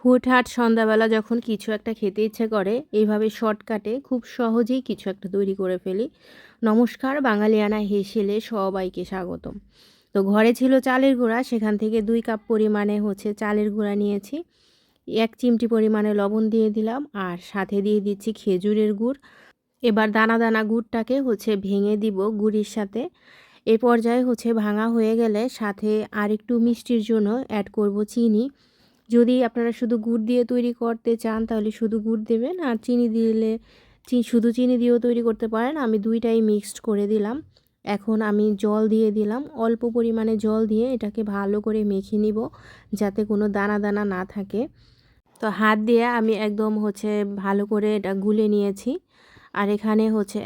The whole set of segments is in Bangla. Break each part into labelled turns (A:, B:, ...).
A: হুটহাট সন্ধ্যাবেলা যখন কিছু একটা খেতে ইচ্ছে করে, এইভাবে শর্টকাটে খুব সহজেই কিছু একটা তৈরি করে ফেলি। নমস্কার, বাঙালিয়ানা হেসেলে সবাইকে স্বাগতম। তো ঘরে ছিল চালের গুঁড়া, সেখান থেকে 2 কাপ পরিমাণে চালের গুঁড়া নিয়েছি। 1 চিমটি পরিমাণে লবণ দিয়ে দিলাম, আর সাথে দিয়ে দিচ্ছি খেজুরের গুড়। এবার দানা দানা গুড়টাকে ভেঙে দিব গুড়ির সাথে। এই পর্যায়ে ভাঙা হয়ে গেলে সাথে আরেকটু মিষ্টির জন্য অ্যাড করব চিনি। যদি আপনারা শুধু গুড় দিয়ে তৈরি করতে চান তাহলে শুধু গুড় দেবেন, আর চিনি দিলে শুধু চিনি দিয়েও তৈরি করতে পারেন। আমি দুইটাই মিক্সড করে দিলাম। এখন আমি জল দিয়ে দিলাম, অল্প পরিমাণে জল দিয়ে এটাকে ভালো করে মেখে নিব যাতে কোনো দানা দানা না থাকে। তো হাত দিয়ে আমি একদম ভালো করে এটা গুলে নিয়েছি। আর এখানে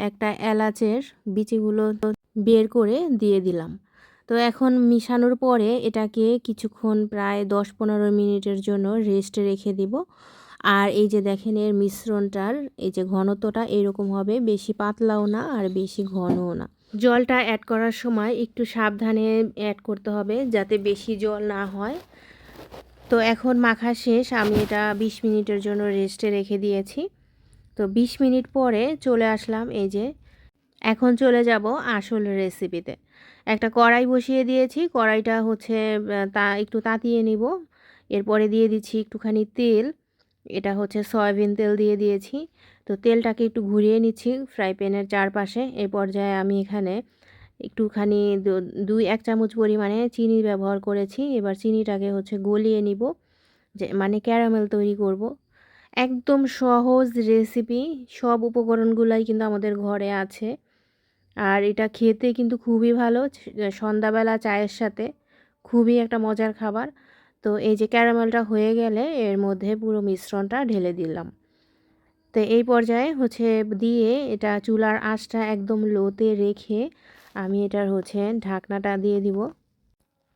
A: একটা এলাচের বিচিগুলো বের করে দিয়ে দিলাম। তো এখন মিশানোর পরে এটাকে কিছুক্ষণ প্রায় 10-15 মিনিটের জন্য রেস্টে রেখে দিব। আর এই যে দেখেন এর মিশ্রণটার এই যে ঘনত্বটা এরকম হবে, বেশি পাতলাও না আর বেশি ঘনও না। জলটা অ্যাড করার সময় একটু সাবধানে অ্যাড করতে হবে যাতে বেশি জল না হয়। তো এখন মাখা শেষ, আমি এটা 20 মিনিটের জন্য রেস্টে রেখে দিয়েছি। তো 20 মিনিট পরে চলে আসলাম। এই যে এখন চলে যাব আসল রেসিপিতে। একটা কড়াই বসিয়ে দিয়েছি, কড়াইটা তা একটু তাতিয়ে নিব। এরপরে দিয়ে দিচ্ছি একটুখানি তেল, এটা সয়াবিন তেল দিয়ে দিয়েছি। তো তেলটাকে একটু ঘুরিয়ে নিচ্ছি ফ্রাই প্যানের চারপাশে। এই পর্যায়ে আমি এখানে একটুখানি 2-1 চামচ পরিমাণে চিনি ব্যবহার করেছি। এবার চিনিটাকে গলিয়ে নিব, যে মানে ক্যারামেল তৈরি করব। একদম সহজ রেসিপি, সব উপকরণগুলাই কিন্তু আমাদের ঘরে আছে। আর এটা খেতে কিন্তু খুবই ভালো, সন্ধ্যাবেলা চায়ের সাথে খুবই একটা মজার খাবার। তো এই যে ক্যারামেলটা হয়ে গেলে এর মধ্যে পুরো মিশ্রণটা ঢেলে দিলাম। তো এই পর্যায়ে দিয়ে এটা চুলার আঁচটা একদম লোতে রেখে আমি এটার ঢাকনাটা দিয়ে দিব।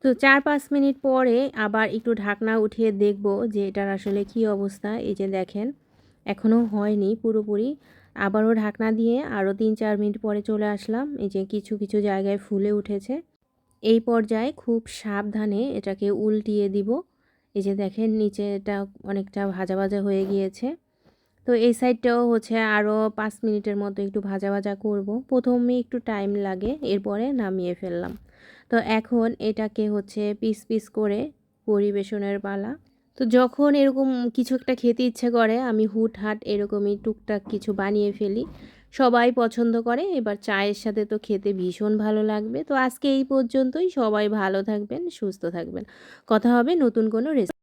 A: তো 4-5 মিনিট পরে আবার একটু ঢাকনা উঠিয়ে দেখব যে এটার আসলে কি অবস্থা। এই যে দেখেন এখনও হয়নি পুরোপুরি। আবারও ঢাকনা দিয়ে আরও 3-4 মিনিট পরে চলে আসলাম। এই যে কিছু কিছু জায়গায় ফুলে উঠেছে। এই পর্যায়ে খুব সাবধানে এটাকে উল্টিয়ে দিব। এই যে দেখেন নিচে এটা অনেকটা ভাজা ভাজা হয়ে গিয়েছে। তো এই সাইডটাও আরও 5 মিনিটের মতো একটু ভাজা ভাজা করব। প্রথমে একটু টাইম লাগে, এরপরে নামিয়ে ফেললাম। তো এখন এটাকে পিস পিস করে পরিবেশনের পালা। তো যখন এরকম কিছু একটা খেতে ইচ্ছে করে আমি হুটহাট এরকমই টুকটাক কিছু বানিয়ে ফেলি, সবাই পছন্দ করে। এবার চায়ের সাথে তো খেতে ভীষণ ভালো লাগবে। তো আজকে এই পর্যন্তই, সবাই ভালো থাকবেন, সুস্থ থাকবেন। কথা হবে নতুন কোনো রেসিপি।